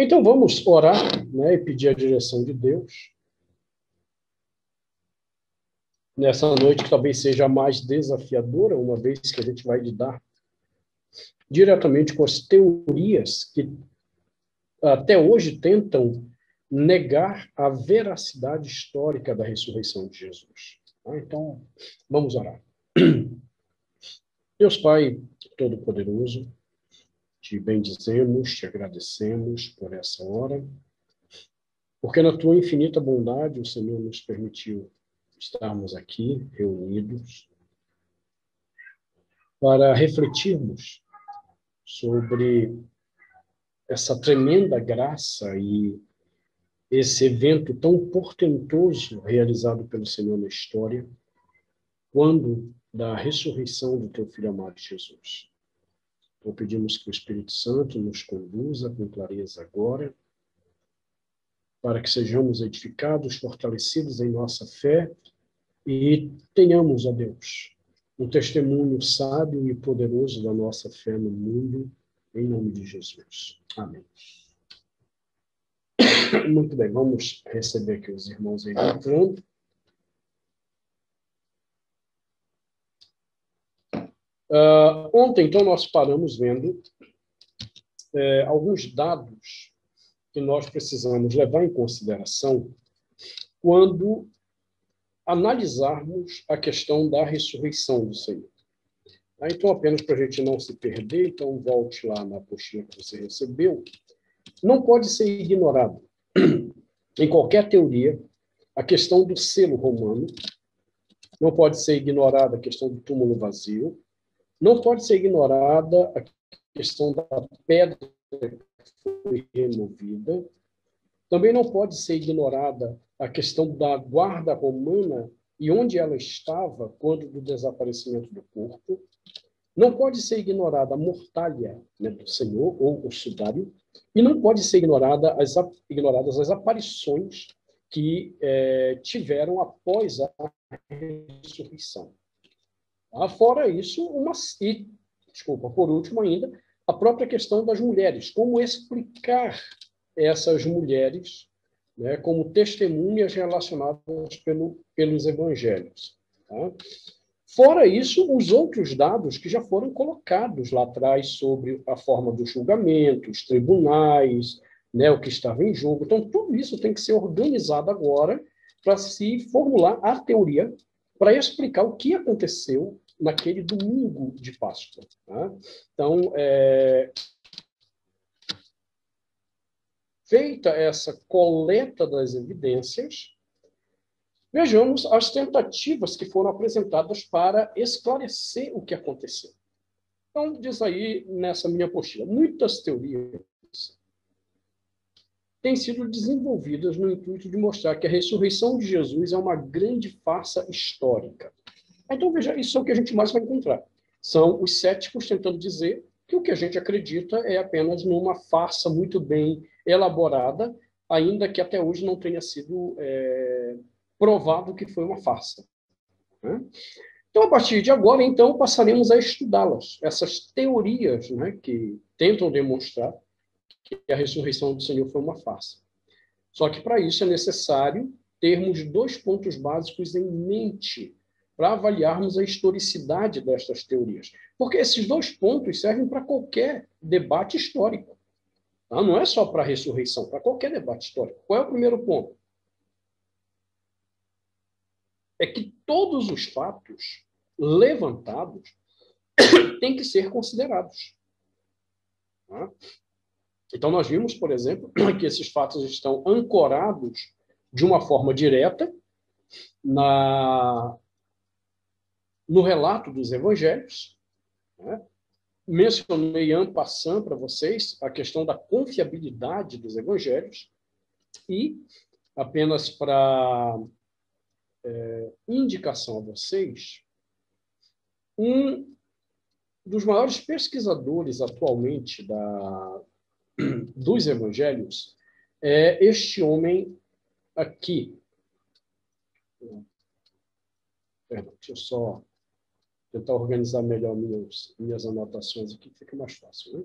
Então vamos orar, né, e pedir a direção de Deus nessa noite, que talvez seja a mais desafiadora, uma vez que a gente vai lidar diretamente com as teorias que até hoje tentam negar a veracidade histórica da ressurreição de Jesus. Então, vamos orar. Deus Pai Todo-Poderoso, te bendizemos, te agradecemos por essa hora, porque na tua infinita bondade o Senhor nos permitiu estarmos aqui reunidos para refletirmos sobre essa tremenda graça e esse evento tão portentoso realizado pelo Senhor na história, quando da ressurreição do teu Filho amado Jesus. Então pedimos que o Espírito Santo nos conduza com clareza agora, para que sejamos edificados, fortalecidos em nossa fé e tenhamos, ó Deus, um testemunho sábio e poderoso da nossa fé no mundo, em nome de Jesus. Amém. Muito bem, vamos receber aqui os irmãos aí entrando. Ontem, então, nós paramos vendo alguns dados que nós precisamos levar em consideração quando analisarmos a questão da ressurreição do Senhor. Então, apenas para a gente não se perder, então volte lá na apostila que você recebeu. Não pode ser ignorado, em qualquer teoria, a questão do selo romano, não pode ser ignorada a questão do túmulo vazio, não pode ser ignorada a questão da pedra que foi removida, também não pode ser ignorada a questão da guarda romana e onde ela estava quando do desaparecimento do corpo, não pode ser ignorada a mortalha, né, do Senhor, ou o sudário, e não pode ser ignoradas as aparições que tiveram após a ressurreição. Fora isso, por último ainda, a própria questão das mulheres. Como explicar essas mulheres, né, como testemunhas relacionadas pelos evangelhos. Tá? Fora isso, os outros dados que já foram colocados lá atrás sobre a forma do julgamento, os tribunais, né, o que estava em jogo. Então, tudo isso tem que ser organizado agora para se formular a teoria para explicar o que aconteceu naquele domingo de Páscoa. Tá? Então, feita essa coleta das evidências, vejamos as tentativas que foram apresentadas para esclarecer o que aconteceu. Então, diz aí nessa minha apostila, muitas teorias têm sido desenvolvidas no intuito de mostrar que a ressurreição de Jesus é uma grande farsa histórica. Então, veja, isso é o que a gente mais vai encontrar. São os céticos tentando dizer que o que a gente acredita é apenas numa farsa muito bem elaborada, ainda que até hoje não tenha sido provado que foi uma farsa. Né? Então, a partir de agora, então, passaremos a estudá-las, essas teorias, né, que tentam demonstrar que a ressurreição do Senhor foi uma farsa. Só que, para isso, é necessário termos 2 pontos básicos em mente para avaliarmos a historicidade destas teorias. Porque esses 2 pontos servem para qualquer debate histórico. Tá? Não é só para a ressurreição, para qualquer debate histórico. Qual é o primeiro ponto? É que todos os fatos levantados têm que ser considerados. Tá? Então, nós vimos, por exemplo, que esses fatos estão ancorados de uma forma direta no relato dos evangelhos. Né? Mencionei en passant para vocês a questão da confiabilidade dos evangelhos e, apenas para indicação a vocês, um dos maiores pesquisadores atualmente dos evangelhos é este homem aqui. Perdão, deixa eu só tentar organizar melhor minhas anotações aqui, fica mais fácil, né?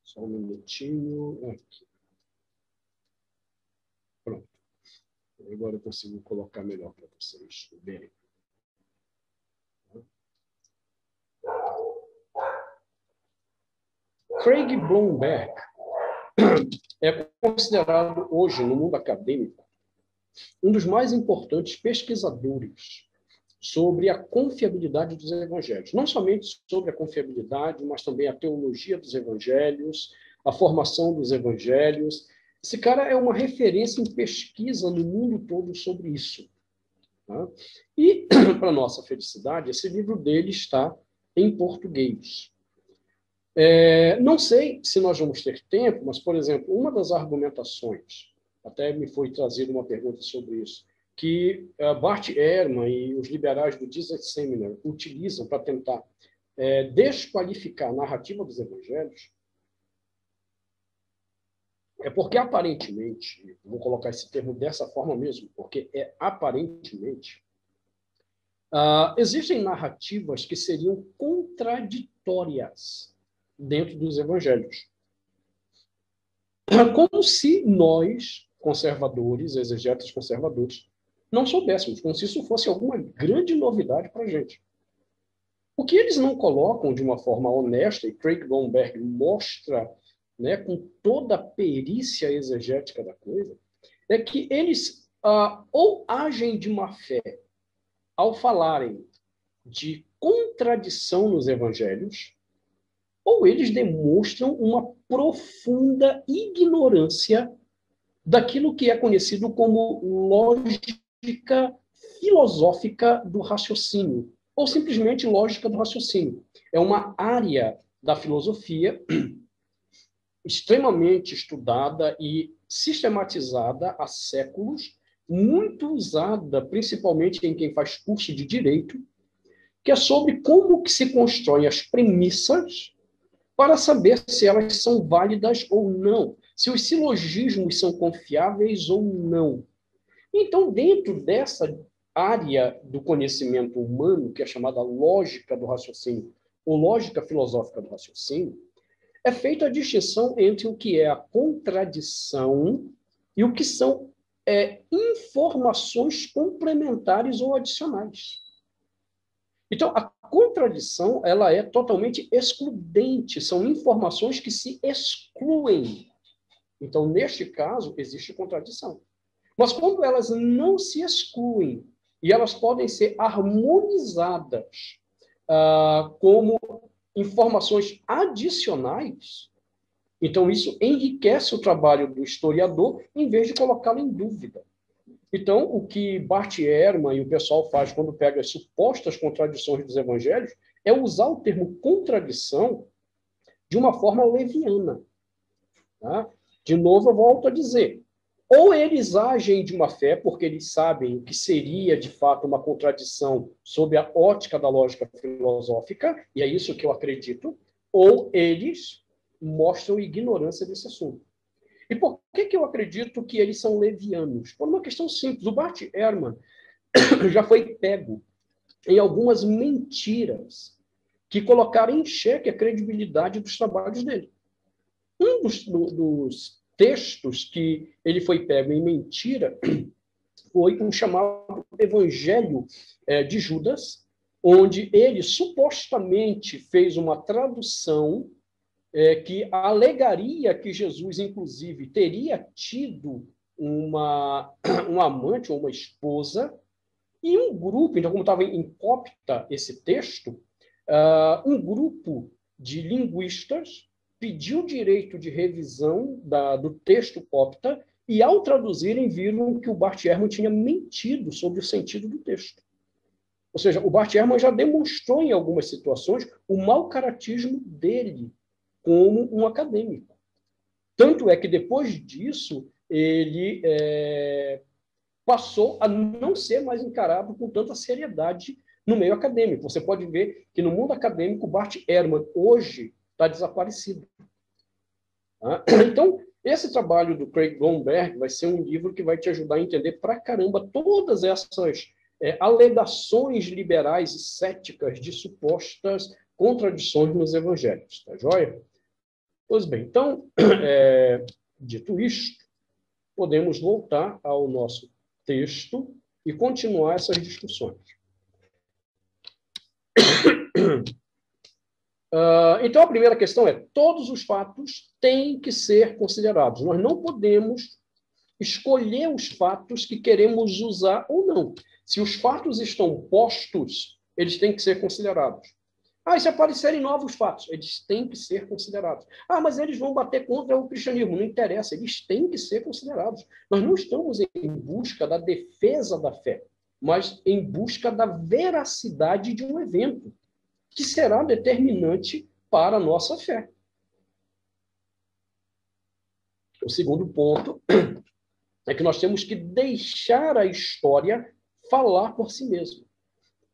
Só um minutinho. Aqui. Pronto. Agora eu consigo colocar melhor para vocês verem. Craig Blomberg é considerado hoje, no mundo acadêmico, um dos mais importantes pesquisadores sobre a confiabilidade dos evangelhos. Não somente sobre a confiabilidade, mas também a teologia dos evangelhos, a formação dos evangelhos. Esse cara é uma referência em pesquisa no mundo todo sobre isso. Tá? E, para nossa felicidade, esse livro dele está em português. Não sei se nós vamos ter tempo, mas, por exemplo, uma das argumentações, até me foi trazida uma pergunta sobre isso, que Bart Ehrman e os liberais do Jesus Seminar utilizam para tentar desqualificar a narrativa dos evangelhos, é porque, aparentemente, vou colocar esse termo dessa forma mesmo, porque aparentemente, existem narrativas que seriam contraditórias dentro dos evangelhos. Como se nós, conservadores, exegetas conservadores, não soubéssemos, como se isso fosse alguma grande novidade para a gente. O que eles não colocam de uma forma honesta, e Craig Blomberg mostra, né, com toda a perícia exegética da coisa, é que eles ou agem de má fé ao falarem de contradição nos evangelhos, ou eles demonstram uma profunda ignorância daquilo que é conhecido como lógica filosófica do raciocínio, ou simplesmente lógica do raciocínio. É uma área da filosofia extremamente estudada e sistematizada há séculos, muito usada principalmente em quem faz curso de direito, que é sobre como que se constroem as premissas para saber se elas são válidas ou não, se os silogismos são confiáveis ou não. Então, dentro dessa área do conhecimento humano, que é chamada lógica do raciocínio, ou lógica filosófica do raciocínio, é feita a distinção entre o que é a contradição e o que são informações complementares ou adicionais. Então, a contradição ela é totalmente excludente, são informações que se excluem. Então, neste caso, existe contradição. Mas quando elas não se excluem e elas podem ser harmonizadas como informações adicionais, então isso enriquece o trabalho do historiador em vez de colocá-lo em dúvida. Então, o que Bart Ehrman e o pessoal faz quando pega as supostas contradições dos evangelhos é usar o termo contradição de uma forma leviana. Tá? De novo, eu volto a dizer, ou eles agem de uma fé porque eles sabem o que seria, de fato, uma contradição sob a ótica da lógica filosófica, e é isso que eu acredito, ou eles mostram ignorância desse assunto. E por que eu acredito que eles são levianos? Por uma questão simples. O Bart Ehrman já foi pego em algumas mentiras que colocaram em xeque a credibilidade dos trabalhos dele. Um dos textos que ele foi pego em mentira foi um chamado Evangelho de Judas, onde ele supostamente fez uma tradução que alegaria que Jesus, inclusive, teria tido um amante ou uma esposa, e um grupo, então, como estava em cópita esse texto, um grupo de linguistas pediu direito de revisão do texto cópita e, ao traduzirem, viram que o Bart Ehrman tinha mentido sobre o sentido do texto. Ou seja, o Bart Ehrman já demonstrou em algumas situações o mau caratismo dele como um acadêmico. Tanto é que, depois disso, ele passou a não ser mais encarado com tanta seriedade no meio acadêmico. Você pode ver que, no mundo acadêmico, o Bart Ehrman, hoje, está desaparecido. Então, esse trabalho do Craig Blomberg vai ser um livro que vai te ajudar a entender pra caramba todas essas alegações liberais e céticas de supostas contradições nos evangelhos. Tá joia? Pois bem, então, dito isto, podemos voltar ao nosso texto e continuar essas discussões. Então, a primeira questão é: todos os fatos têm que ser considerados. Nós não podemos escolher os fatos que queremos usar ou não. Se os fatos estão postos, eles têm que ser considerados. E se aparecerem novos fatos, eles têm que ser considerados. Mas eles vão bater contra o cristianismo. Não interessa, eles têm que ser considerados. Nós não estamos em busca da defesa da fé, mas em busca da veracidade de um evento, que será determinante para a nossa fé. O segundo ponto é que nós temos que deixar a história falar por si mesma.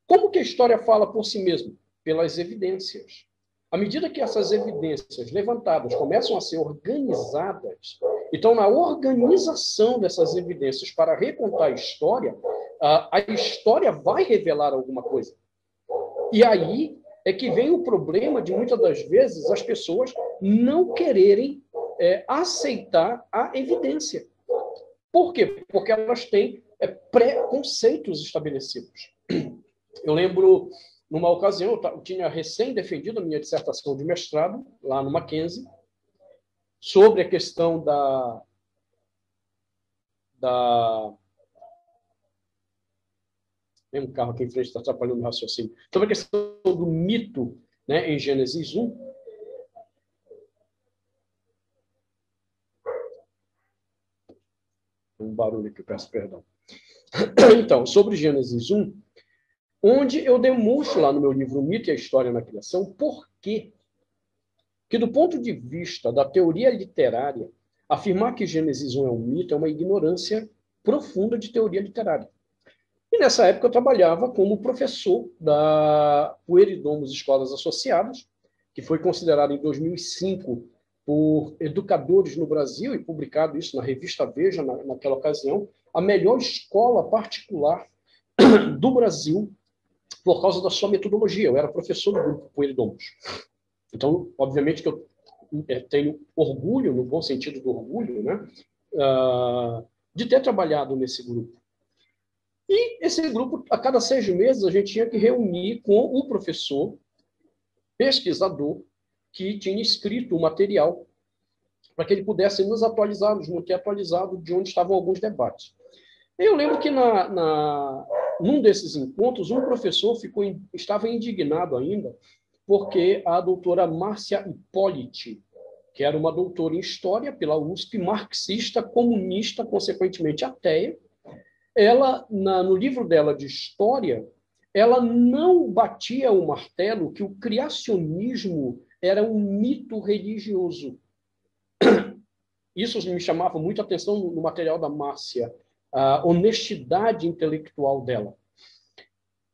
Como que a história fala por si mesma? Pelas evidências. À medida que essas evidências levantadas começam a ser organizadas, então, na organização dessas evidências para recontar a história vai revelar alguma coisa. E aí é que vem o problema de, muitas das vezes, as pessoas não quererem aceitar a evidência. Por quê? Porque elas têm preconceitos estabelecidos. Eu lembro, numa ocasião, eu tinha recém defendido a minha dissertação de mestrado, lá no Mackenzie, sobre a questão Tem um carro aqui em frente que está atrapalhando o raciocínio. Sobre a questão do mito, né, em Gênesis 1. Um barulho aqui, peço perdão. Então, sobre Gênesis 1, onde eu demonstro lá no meu livro O Mito e a História na Criação, por quê? Que, do ponto de vista da teoria literária, afirmar que Gênesis 1 é um mito é uma ignorância profunda de teoria literária. E nessa época eu trabalhava como professor da Pueridomus Escolas Associadas, que foi considerado em 2005 por educadores no Brasil, e publicado isso na revista Veja naquela ocasião, a melhor escola particular do Brasil por causa da sua metodologia. Eu era professor do grupo Pueridomus. Então, obviamente que eu tenho orgulho, no bom sentido do orgulho, né, de ter trabalhado nesse grupo. E esse grupo, a cada 6 meses, a gente tinha que reunir com um professor, pesquisador, que tinha escrito o material, para que ele pudesse nos atualizar, nos manter atualizado de onde estavam alguns debates. Eu lembro que num desses encontros, um professor estava indignado ainda, porque a doutora Márcia Hipólite, que era uma doutora em História pela USP, marxista, comunista, consequentemente ateia, ela, no livro dela de História, ela não batia o martelo que o criacionismo era um mito religioso. Isso me chamava muito a atenção no material da Márcia, a honestidade intelectual dela.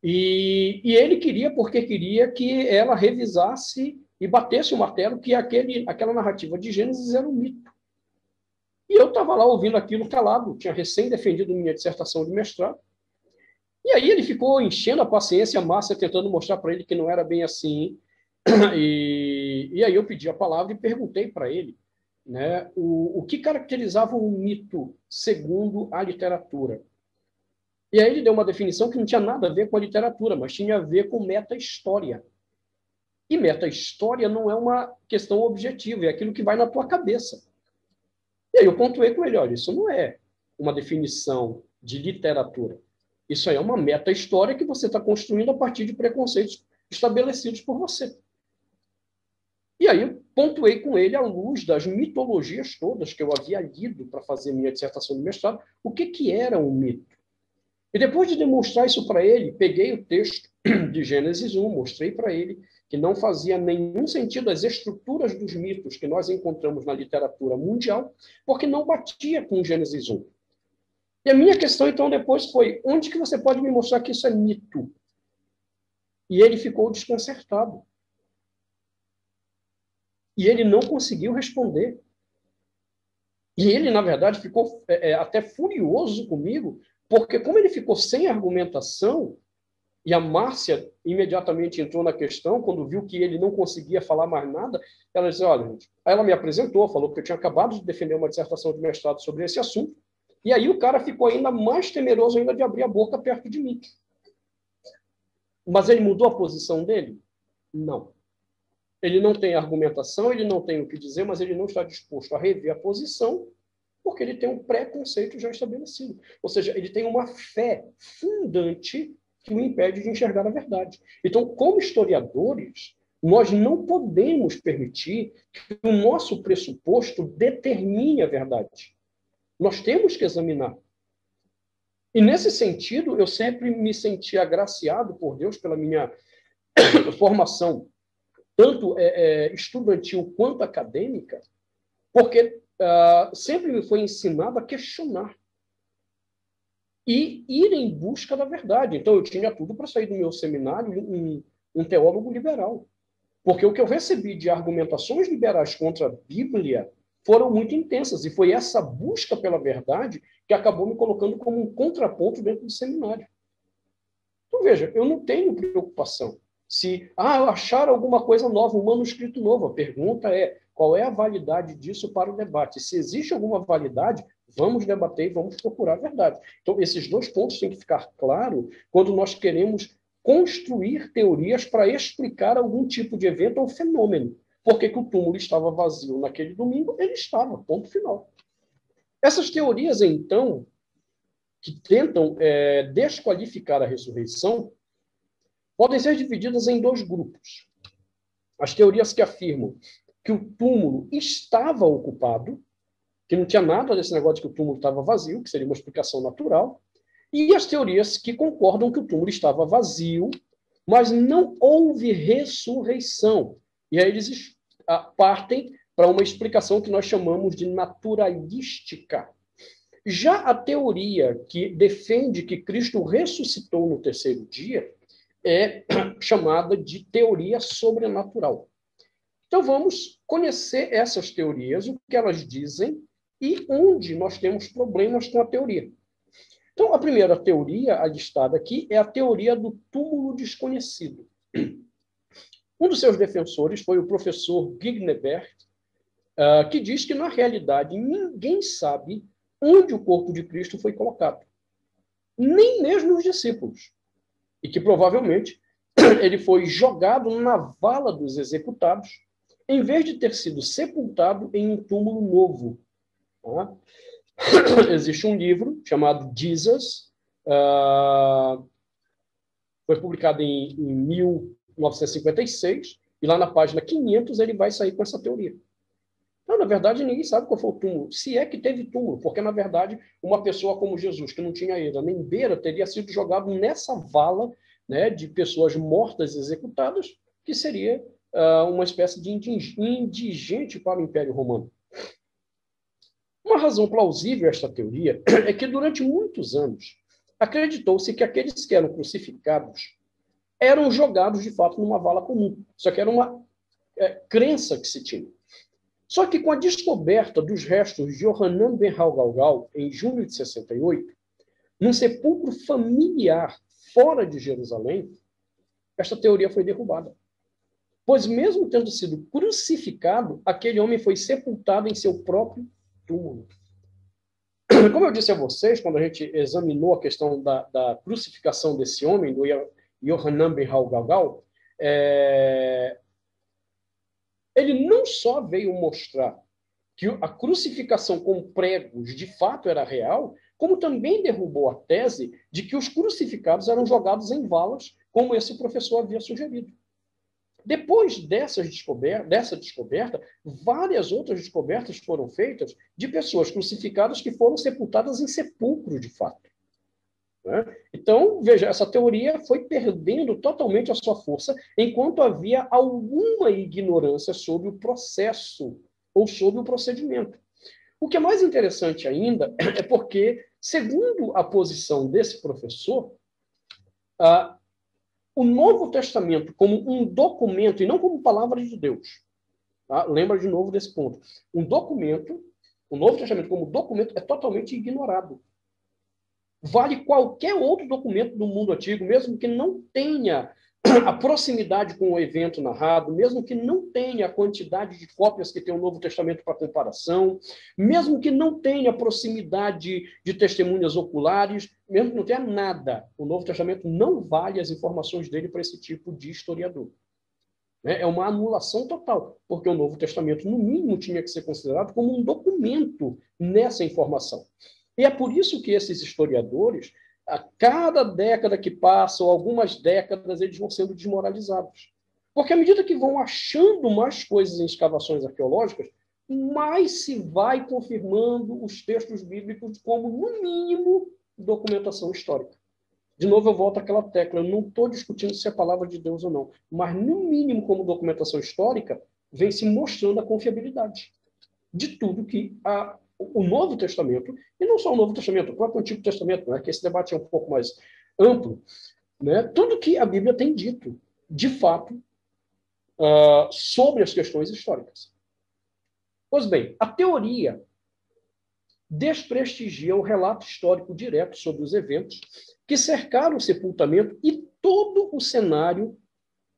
E ele queria, porque queria que ela revisasse e batesse o martelo que aquela narrativa de Gênesis era um mito. E eu estava lá ouvindo aquilo calado, tinha recém defendido minha dissertação de mestrado. E aí ele ficou enchendo a paciência, a Márcia tentando mostrar para ele que não era bem assim. E aí eu pedi a palavra e perguntei para ele, né, o que caracterizava um mito segundo a literatura. E aí ele deu uma definição que não tinha nada a ver com a literatura, mas tinha a ver com meta-história. E meta-história não é uma questão objetiva, é aquilo que vai na tua cabeça. E aí eu pontuei com ele: olha, isso não é uma definição de literatura. Isso aí é uma meta-história que você está construindo a partir de preconceitos estabelecidos por você. E aí eu pontuei com ele, à luz das mitologias todas que eu havia lido para fazer minha dissertação de mestrado, o que era um mito. E depois de demonstrar isso para ele, peguei o texto de Gênesis 1, mostrei para ele que não fazia nenhum sentido as estruturas dos mitos que nós encontramos na literatura mundial, porque não batia com Gênesis 1. E a minha questão, então, depois foi: onde que você pode me mostrar que isso é mito? E ele ficou desconcertado. E ele não conseguiu responder. E ele, na verdade, ficou até furioso comigo, porque como ele ficou sem argumentação, E a Márcia imediatamente entrou na questão, quando viu que ele não conseguia falar mais nada, ela disse, olha, gente, aí ela me apresentou, falou que eu tinha acabado de defender uma dissertação de mestrado sobre esse assunto, e aí o cara ficou ainda mais temeroso ainda de abrir a boca perto de mim. Mas ele mudou a posição dele? Não. Ele não tem argumentação, ele não tem o que dizer, mas ele não está disposto a rever a posição, porque ele tem um preconceito já estabelecido. Ou seja, ele tem uma fé fundante que o impede de enxergar a verdade. Então, como historiadores, nós não podemos permitir que o nosso pressuposto determine a verdade. Nós temos que examinar. E, nesse sentido, eu sempre me senti agraciado por Deus pela minha formação, tanto estudantil quanto acadêmica, porque sempre me foi ensinado a questionar e ir em busca da verdade. Então, eu tinha tudo para sair do meu seminário um teólogo liberal. Porque o que eu recebi de argumentações liberais contra a Bíblia foram muito intensas. E foi essa busca pela verdade que acabou me colocando como um contraponto dentro do seminário. Então, veja, eu não tenho preocupação. Se achar alguma coisa nova, um manuscrito novo, a pergunta é qual é a validade disso para o debate. Se existe alguma validade, vamos debater e vamos procurar a verdade. Então, esses dois pontos têm que ficar claros quando nós queremos construir teorias para explicar algum tipo de evento ou fenômeno. Por que o túmulo estava vazio naquele domingo? Ele estava, ponto final. Essas teorias, então, que tentam desqualificar a ressurreição, podem ser divididas em dois grupos. As teorias que afirmam que o túmulo estava ocupado, que não tinha nada desse negócio de que o túmulo estava vazio, que seria uma explicação natural, e as teorias que concordam que o túmulo estava vazio, mas não houve ressurreição. E aí eles partem para uma explicação que nós chamamos de naturalística. Já a teoria que defende que Cristo ressuscitou no terceiro dia é chamada de teoria sobrenatural. Então, vamos conhecer essas teorias, o que elas dizem e onde nós temos problemas com a teoria. Então, a primeira teoria listada aqui é a teoria do túmulo desconhecido. Um dos seus defensores foi o professor Gignebert, que diz que, na realidade, ninguém sabe onde o corpo de Cristo foi colocado. Nem mesmo os discípulos. E que, provavelmente, ele foi jogado na vala dos executados, em vez de ter sido sepultado em um túmulo novo. Tá? Existe um livro chamado Jesus, foi publicado em 1956, e lá na página 500 ele vai sair com essa teoria. Então, na verdade, ninguém sabe qual foi o túmulo, se é que teve túmulo, porque, na verdade, uma pessoa como Jesus, que não tinha eira nem beira, teria sido jogado nessa vala, né, de pessoas mortas executadas, que seria uma espécie de indigente para o Império Romano. Uma razão plausível a esta teoria é que, durante muitos anos, acreditou-se que aqueles que eram crucificados eram jogados, de fato, numa vala comum. Só que era uma crença que se tinha. Só que, com a descoberta dos restos de Yohanan ben Galgal, em junho de 68, num sepulcro familiar fora de Jerusalém, esta teoria foi derrubada. Pois, mesmo tendo sido crucificado, aquele homem foi sepultado em seu próprio túmulo. Como eu disse a vocês, quando a gente examinou a questão da crucificação desse homem, do Yohanan ben Galgal, ele não só veio mostrar que a crucificação com pregos de fato era real, como também derrubou a tese de que os crucificados eram jogados em valas, como esse professor havia sugerido. Depois dessa descoberta, várias outras descobertas foram feitas de pessoas crucificadas que foram sepultadas em sepulcro, de fato. Né? Então, veja, essa teoria foi perdendo totalmente a sua força enquanto havia alguma ignorância sobre o processo ou sobre o procedimento. O que é mais interessante ainda é porque, segundo a posição desse professor, o Novo Testamento como um documento e não como palavra de Deus. Tá? Lembra de novo desse ponto. Um documento, o Novo Testamento como documento é totalmente ignorado. vale qualquer outro documento do mundo antigo, mesmo que não tenha a proximidade com o evento narrado, mesmo que não tenha a quantidade de cópias que tem o Novo Testamento para comparação, mesmo que não tenha a proximidade de testemunhas oculares, mesmo que não tenha nada, o Novo Testamento não vale as informações dele para esse tipo de historiador. É uma anulação total, porque o Novo Testamento, no mínimo, tinha que ser considerado como um documento nessa informação. E é por isso que esses historiadores, a cada década que passa, ou algumas décadas, eles vão sendo desmoralizados. Porque à medida que vão achando mais coisas em escavações arqueológicas, mais se vai confirmando os textos bíblicos como, no mínimo, documentação histórica. De novo, eu volto àquela tecla. Eu não estou discutindo se é a palavra de Deus ou não, mas, no mínimo, como documentação histórica, vem se mostrando a confiabilidade de tudo que o Novo Testamento, e não só o Novo Testamento, o próprio Antigo Testamento, né, que esse debate é um pouco mais amplo, né, tudo que a Bíblia tem dito, de fato, sobre as questões históricas. Pois bem, a teoria desprestigia o relato histórico direto sobre os eventos que cercaram o sepultamento e todo o cenário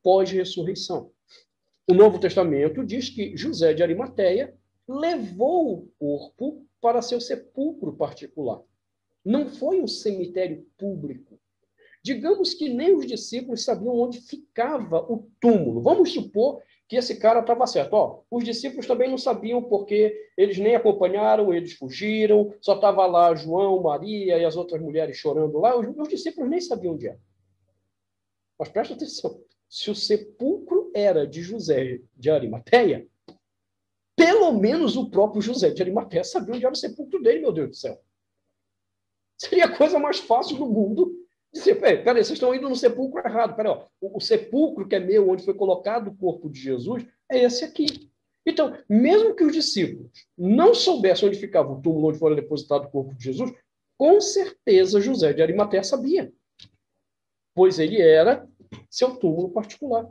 pós-ressurreição. O Novo Testamento diz que José de Arimateia levou o corpo para seu sepulcro particular. Não foi um cemitério público. Digamos que nem os discípulos sabiam onde ficava o túmulo. Vamos supor que esse cara estava certo. Os discípulos também não sabiam porque eles nem acompanharam, eles fugiram, só estava lá João, Maria e as outras mulheres chorando lá. Os discípulos nem sabiam onde era. Mas presta atenção, se o sepulcro era de José de Arimateia, pelo menos o próprio José de Arimateia sabia onde era o sepulcro dele, meu Deus do céu. Seria a coisa mais fácil do mundo dizer, peraí, vocês estão indo no sepulcro errado. Peraí, o sepulcro que é meu, onde foi colocado o corpo de Jesus, é esse aqui. Então, mesmo que os discípulos não soubessem onde ficava o túmulo onde foi depositado o corpo de Jesus, com certeza José de Arimateia sabia, pois ele era seu túmulo particular.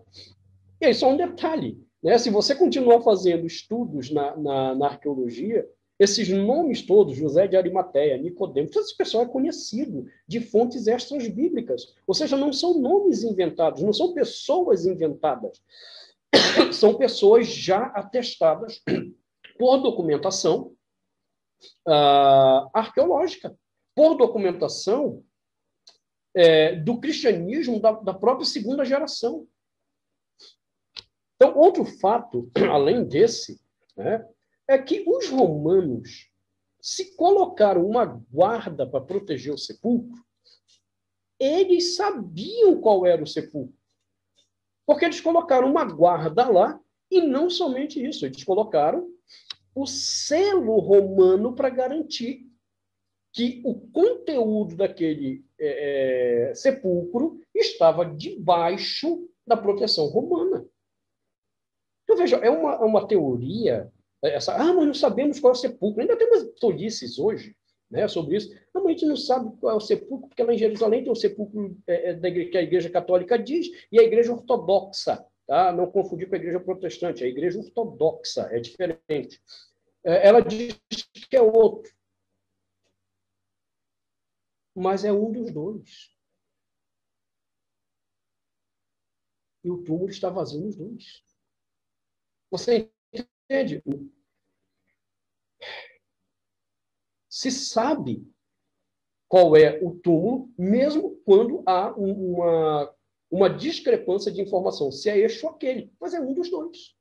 E aí, só um detalhe, né? Se você continuar fazendo estudos na arqueologia, esses nomes todos, José de Arimateia, Nicodemo, todo esse pessoal é conhecido de fontes extras bíblicas. Ou seja, não são nomes inventados, não são pessoas inventadas. São pessoas já atestadas por documentação arqueológica, por documentação do cristianismo da própria segunda geração. Então, outro fato, além desse, né, é que os romanos, se colocaram uma guarda para proteger o sepulcro, eles sabiam qual era o sepulcro. Porque eles colocaram uma guarda lá, e não somente isso, eles colocaram o selo romano para garantir que o conteúdo daquele sepulcro estava debaixo da proteção romana. Então, veja, é uma teoria, mas não sabemos qual é o sepulcro. Ainda tem umas tolices hoje, né, sobre isso. Não, mas a gente não sabe qual é o sepulcro, porque lá em Jerusalém tem o sepulcro que a Igreja Católica diz e a Igreja Ortodoxa. Tá? Não confundir com a Igreja Protestante. A Igreja Ortodoxa é diferente. Ela diz que é outro. Mas é um dos dois. E o túmulo está vazio nos dois. Você entende? Se sabe qual é o túmulo, mesmo quando há uma discrepância de informação, se é este ou aquele, mas é um dos dois.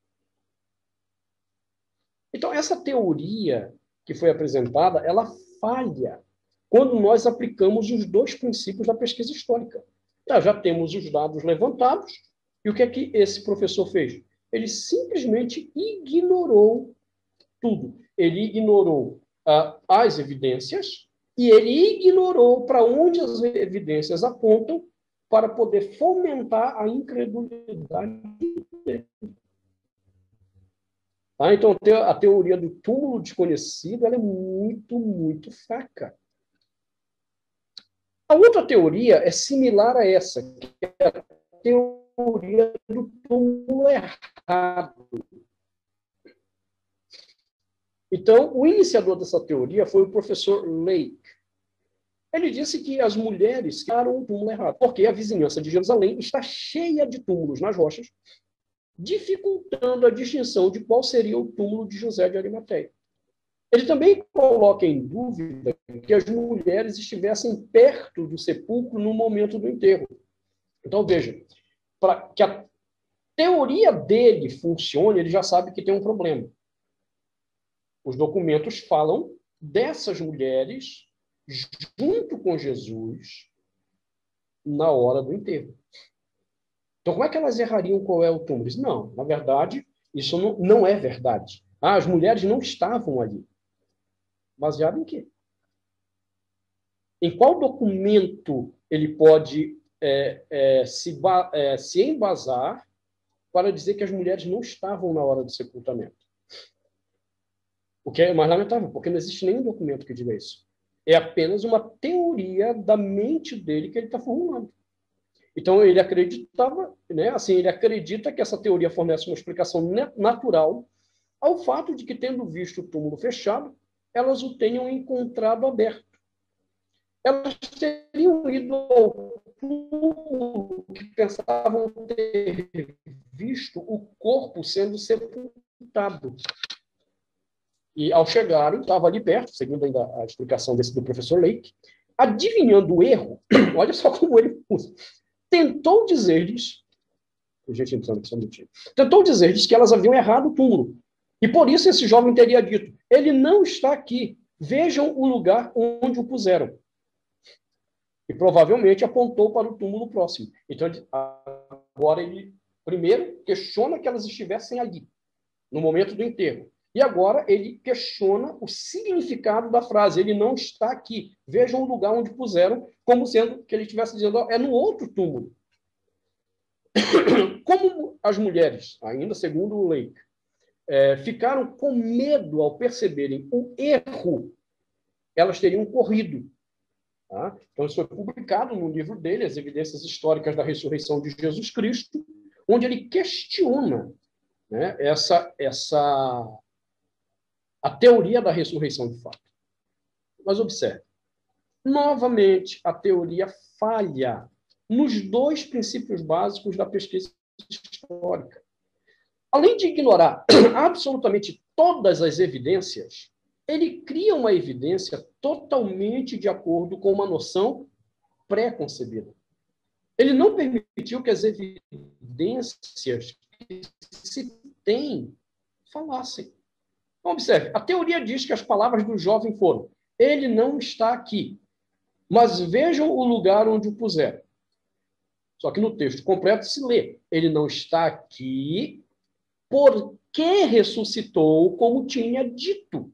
Então, essa teoria que foi apresentada, ela falha quando nós aplicamos os dois princípios da pesquisa histórica. Já temos os dados levantados, e o que é que esse professor fez? Ele simplesmente ignorou tudo. Ele ignorou as evidências e ele ignorou para onde as evidências apontam para poder fomentar a incredulidade dele. Então, a teoria do túmulo desconhecido ela é muito, muito fraca. A outra teoria é similar a essa, que é a teoria do túmulo errado. Então, o iniciador dessa teoria foi o professor Lake. Ele disse que as mulheres criaram um túmulo errado, porque a vizinhança de Jerusalém está cheia de túmulos nas rochas, dificultando a distinção de qual seria o túmulo de José de Arimateia. Ele também coloca em dúvida que as mulheres estivessem perto do sepulcro no momento do enterro. Então, veja, para que a teoria dele funcione, ele já sabe que tem um problema. Os documentos falam dessas mulheres junto com Jesus na hora do enterro. Então, como é que elas errariam qual é o túmulo? Não, na verdade, isso não é verdade. As mulheres não estavam ali. Baseado em quê? Em qual documento ele pode se embasar para dizer que as mulheres não estavam na hora do sepultamento? O que é mais lamentável, porque não existe nenhum documento que diga isso. É apenas uma teoria da mente dele que ele está formulando. Então, ele acreditava, né? Assim, ele acredita que essa teoria fornece uma explicação natural ao fato de que, tendo visto o túmulo fechado, elas o tenham encontrado aberto. Elas teriam ido ao túmulo que pensavam ter visto o corpo sendo sepultado. E, ao chegarem, estava ali perto, seguindo ainda a explicação do professor Lake, adivinhando o erro, olha só como ele usa, tentou dizer-lhes, tentou dizer-lhes que elas haviam errado o túmulo. E por isso esse jovem teria dito, ele não está aqui, vejam o lugar onde o puseram. E provavelmente apontou para o túmulo próximo. Então, agora ele, primeiro, questiona que elas estivessem ali, no momento do enterro. E agora ele questiona o significado da frase. Ele não está aqui. Vejam o lugar onde puseram, como sendo que ele estivesse dizendo, é no outro túmulo. Como as mulheres, ainda segundo o Lake, ficaram com medo ao perceberem o erro, elas teriam corrido. Tá? Então, isso foi publicado no livro dele, As Evidências Históricas da Ressurreição de Jesus Cristo, onde ele questiona, né, a teoria da ressurreição de fato. Mas observe, novamente, a teoria falha nos dois princípios básicos da pesquisa histórica. Além de ignorar absolutamente todas as evidências, ele cria uma evidência totalmente de acordo com uma noção pré-concebida. Ele não permitiu que as evidências que se têm falassem. Então, observe, a teoria diz que as palavras do jovem foram: ele não está aqui, mas vejam o lugar onde o puseram. Só que no texto completo se lê: ele não está aqui porque ressuscitou como tinha dito.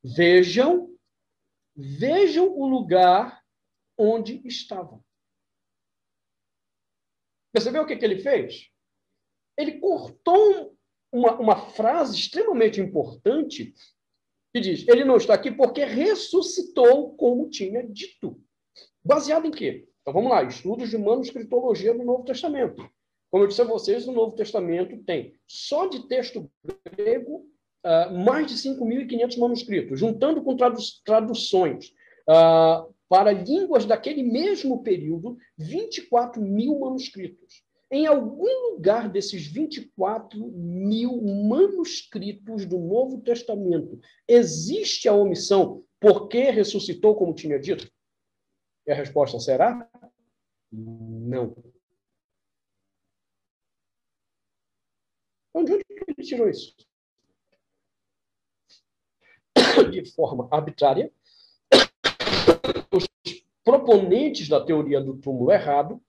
Vejam o lugar onde estava. Percebeu o que ele fez? Ele cortou uma frase extremamente importante que diz, ele não está aqui porque ressuscitou como tinha dito. Baseado em quê? Então, vamos lá, estudos de manuscritologia do Novo Testamento. Como eu disse a vocês, o Novo Testamento tem, só de texto grego, mais de 5.500 manuscritos, juntando com traduções para línguas daquele mesmo período, 24.000 manuscritos. Em algum lugar desses 24.000 manuscritos do Novo Testamento, existe a omissão porque ressuscitou como tinha dito? E a resposta será? Não. Então, de onde ele tirou isso? De forma arbitrária, os proponentes da teoria do túmulo errado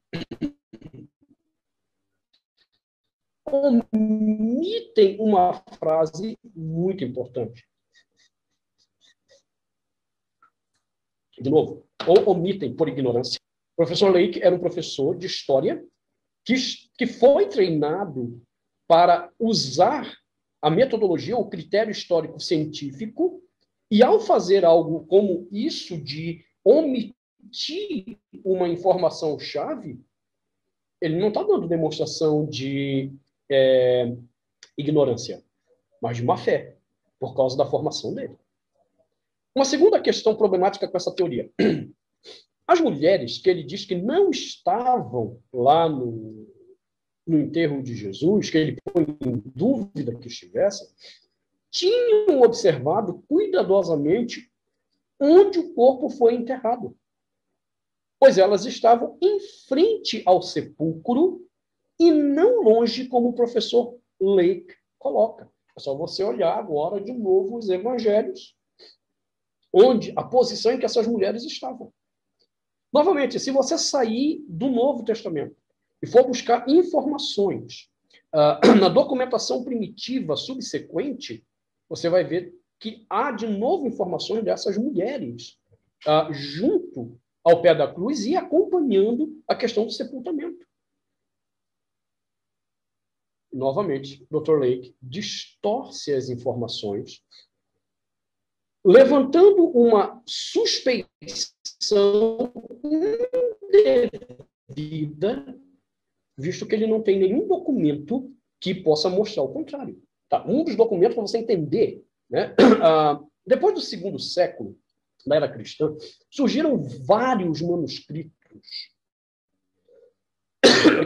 omitem uma frase muito importante. De novo, ou omitem por ignorância. O professor Lake era um professor de história que foi treinado para usar a metodologia, o critério histórico científico, e ao fazer algo como isso de omitir uma informação-chave, ele não está dando demonstração de ignorância, mas de má fé, por causa da formação dele. Uma segunda questão problemática com essa teoria. As mulheres que ele diz que não estavam lá no enterro de Jesus, que ele põe em dúvida que estivessem, tinham observado cuidadosamente onde o corpo foi enterrado. Pois elas estavam em frente ao sepulcro e não longe, como o professor Lake coloca. É só você olhar agora de novo os evangelhos, onde a posição em que essas mulheres estavam. Novamente, se você sair do Novo Testamento e for buscar informações na documentação primitiva subsequente, você vai ver que há de novo informações dessas mulheres junto ao pé da cruz e acompanhando a questão do sepultamento. Novamente, Dr. Lake distorce as informações, levantando uma suspeição indevida, visto que ele não tem nenhum documento que possa mostrar o contrário. Tá? Um dos documentos para você entender, né? Depois do segundo século da era cristã, surgiram vários manuscritos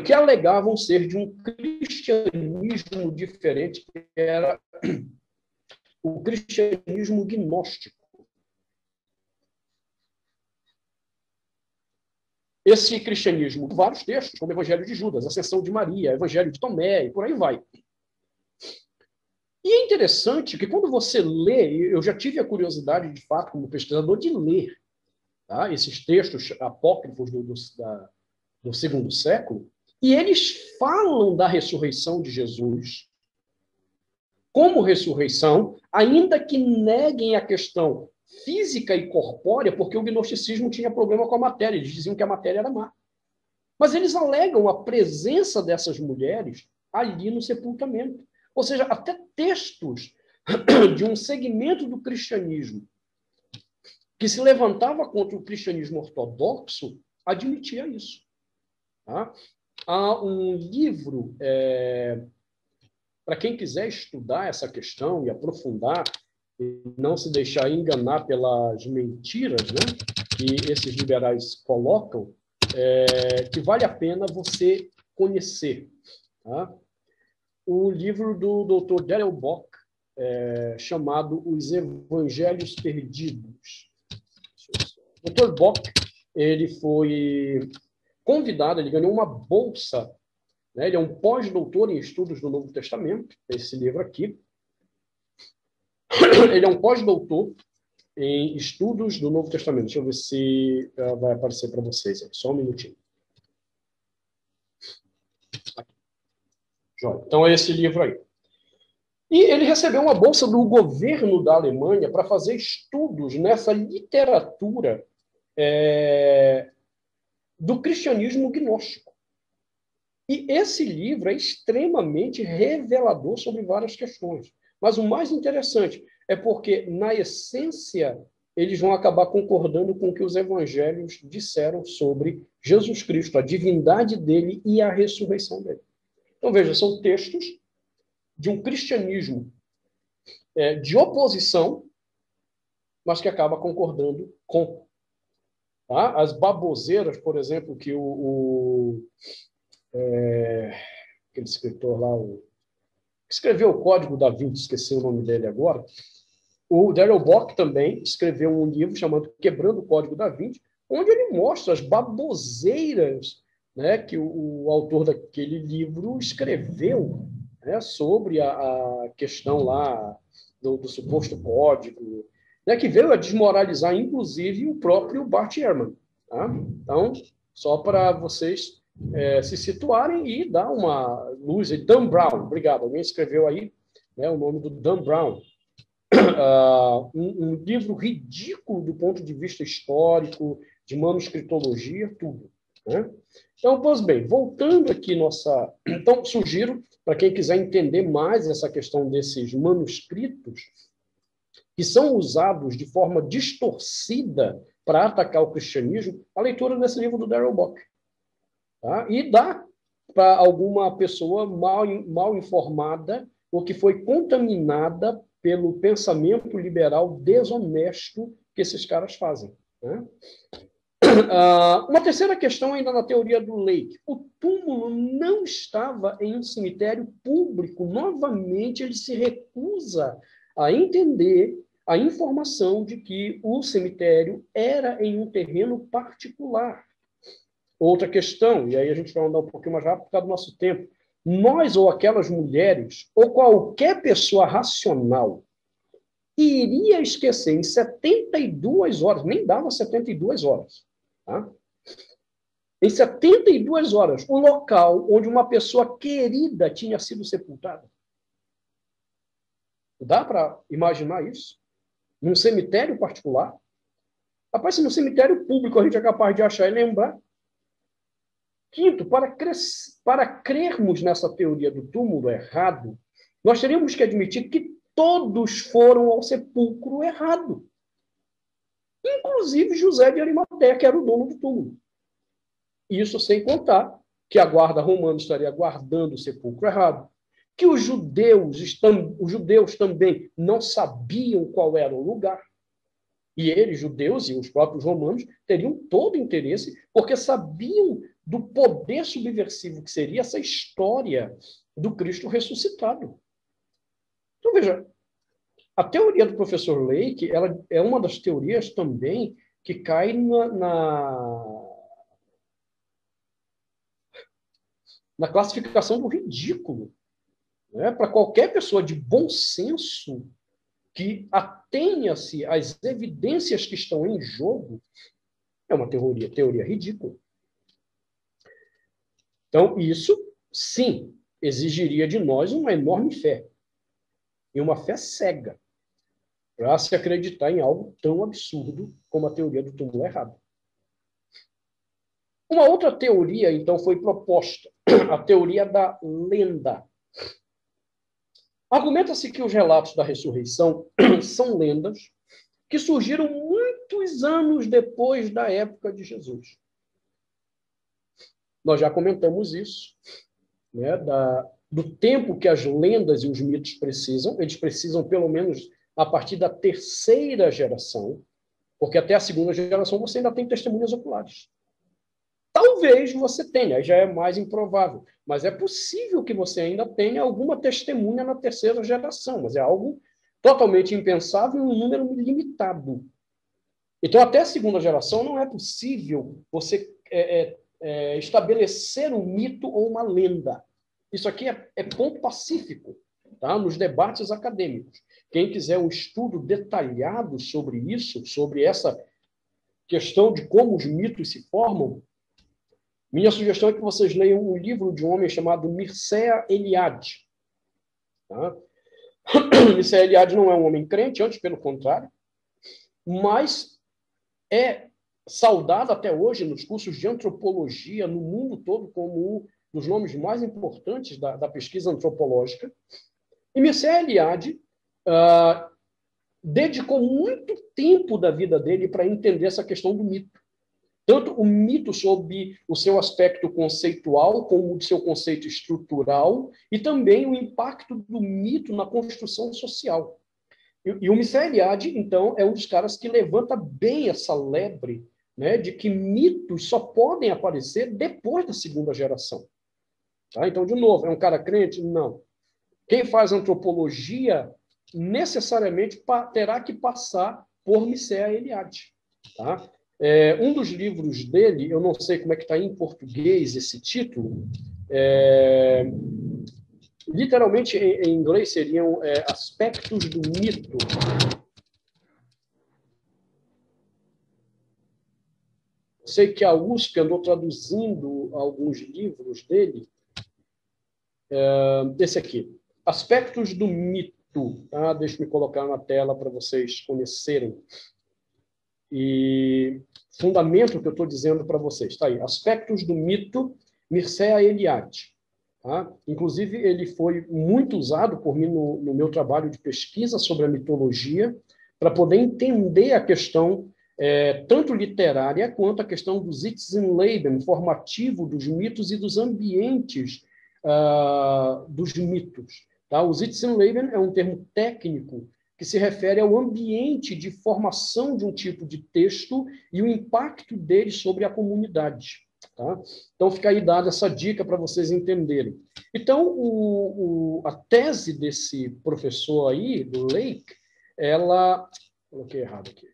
que alegavam ser de um cristianismo diferente, que era o cristianismo gnóstico. Esse cristianismo, vários textos, como o Evangelho de Judas, Ascensão de Maria, Evangelho de Tomé, e por aí vai. E é interessante que quando você lê, eu já tive a curiosidade, de fato, como pesquisador, de ler esses textos apócrifos do segundo século, e eles falam da ressurreição de Jesus como ressurreição, ainda que neguem a questão física e corpórea, porque o gnosticismo tinha problema com a matéria, eles diziam que a matéria era má. Mas eles alegam a presença dessas mulheres ali no sepultamento. Ou seja, até textos de um segmento do cristianismo que se levantava contra o cristianismo ortodoxo admitia isso. Tá? Há um livro, para quem quiser estudar essa questão e aprofundar, e não se deixar enganar pelas mentiras, né, que esses liberais colocam, que vale a pena você conhecer. Tá? O livro do Dr. Darrell Bock, chamado Os Evangelhos Perdidos. O Dr. Bock, ele foi convidado, ele ganhou uma bolsa, né, ele é um pós-doutor em estudos do Novo Testamento, esse livro aqui. Ele é um pós-doutor em estudos do Novo Testamento. Deixa eu ver se vai aparecer para vocês aqui. Só um minutinho. Então, é esse livro aí. E ele recebeu uma bolsa do governo da Alemanha para fazer estudos nessa literatura do cristianismo gnóstico. E esse livro é extremamente revelador sobre várias questões. Mas o mais interessante é porque, na essência, eles vão acabar concordando com o que os evangelhos disseram sobre Jesus Cristo, a divindade dele e a ressurreição dele. Então, veja, são textos de um cristianismo de oposição, mas que acaba concordando com. Tá? As baboseiras, por exemplo, que aquele escritor lá, que escreveu o Código da Vinci, esqueci o nome dele agora, o Darrell Bock também escreveu um livro chamado Quebrando o Código da Vinci, onde ele mostra as baboseiras, né, que o autor daquele livro escreveu, né, sobre a questão lá do suposto código, né, que veio a desmoralizar, inclusive, o próprio Bart Ehrman. Tá? Então, só para vocês se situarem e dar uma luz. Dan Brown, obrigado, alguém escreveu aí, né, o nome do Dan Brown. Um livro ridículo do ponto de vista histórico, de manuscritologia, tudo. Né? Então, pois bem, voltando aqui Então, sugiro, para quem quiser entender mais essa questão desses manuscritos, que são usados de forma distorcida para atacar o cristianismo, a leitura desse livro do Darrell Bock. Tá? E dá para alguma pessoa mal informada ou que foi contaminada pelo pensamento liberal desonesto que esses caras fazem, né? Uma terceira questão ainda na teoria do Lake. O túmulo não estava em um cemitério público. Novamente, ele se recusa a entender a informação de que o cemitério era em um terreno particular. Outra questão, e aí a gente vai andar um pouquinho mais rápido por causa do nosso tempo. Nós ou aquelas mulheres, ou qualquer pessoa racional, iria esquecer em 72 horas, nem dava 72 horas, tá? Em 72 horas, o local onde uma pessoa querida tinha sido sepultada. Dá para imaginar isso? Num cemitério particular? Rapaz, se no cemitério público a gente é capaz de achar e lembrar. Quinto, para crermos nessa teoria do túmulo errado, nós teríamos que admitir que todos foram ao sepulcro errado. Inclusive José de Arimateia, que era o dono do túmulo. Isso sem contar que a guarda romana estaria guardando o sepulcro errado, que os judeus também não sabiam qual era o lugar. E eles, judeus e os próprios romanos, teriam todo interesse, porque sabiam do poder subversivo que seria essa história do Cristo ressuscitado. Então, veja, a teoria do professor Lake, ela é uma das teorias também que cai na classificação do ridículo, né? Para qualquer pessoa de bom senso que atenha-se às evidências que estão em jogo, é uma teoria ridícula. Então, isso, sim, exigiria de nós uma enorme fé, e uma fé cega, para se acreditar em algo tão absurdo como a teoria do túmulo errado. Uma outra teoria, então, foi proposta, a teoria da lenda. Argumenta-se que os relatos da ressurreição são lendas que surgiram muitos anos depois da época de Jesus. Nós já comentamos isso, né, do tempo que as lendas e os mitos precisam. Eles precisam, pelo menos, a partir da terceira geração, porque até a segunda geração você ainda tem testemunhas oculares. Talvez você tenha, aí já é mais improvável, mas é possível que você ainda tenha alguma testemunha na terceira geração, mas é algo totalmente impensável em um número limitado. Então, até a segunda geração não é possível você estabelecer um mito ou uma lenda. Isso aqui é ponto pacífico, tá? Nos debates acadêmicos. Quem quiser um estudo detalhado sobre isso, sobre essa questão de como os mitos se formam, minha sugestão é que vocês leiam um livro de um homem chamado Mircea Eliade. Tá? Mircea Eliade não é um homem crente, antes pelo contrário, mas é saudado até hoje nos cursos de antropologia no mundo todo como um dos nomes mais importantes da pesquisa antropológica. E Mircea Eliade dedicou muito tempo da vida dele para entender essa questão do mito. Tanto o mito sob o seu aspecto conceitual, como o seu conceito estrutural, e também o impacto do mito na construção social. E o Mircea Eliade, então, é um dos caras que levanta bem essa lebre, né, de que mitos só podem aparecer depois da segunda geração. Tá? Então, de novo, é um cara crente? Não. Quem faz antropologia necessariamente terá que passar por Mircea Eliade. Tá? Um dos livros dele, eu não sei como é que está em português esse título, literalmente em inglês seriam Aspectos do Mito. Sei que a USP andou traduzindo alguns livros dele. Esse aqui, Aspectos do Mito. Tá? Deixa eu me colocar na tela para vocês conhecerem. E fundamento que eu estou dizendo para vocês. Está aí, Aspectos do Mito, Mircea Eliade. Tá? Inclusive, ele foi muito usado por mim no meu trabalho de pesquisa sobre a mitologia, para poder entender a questão tanto literária quanto a questão do Sitzenleben, formativo dos mitos e dos ambientes dos mitos. Tá? O Sitzenleben é um termo técnico que se refere ao ambiente de formação de um tipo de texto e o impacto dele sobre a comunidade. Tá? Então, fica aí dada essa dica para vocês entenderem. Então, a tese desse professor aí, do Lake, ela... Coloquei errado aqui.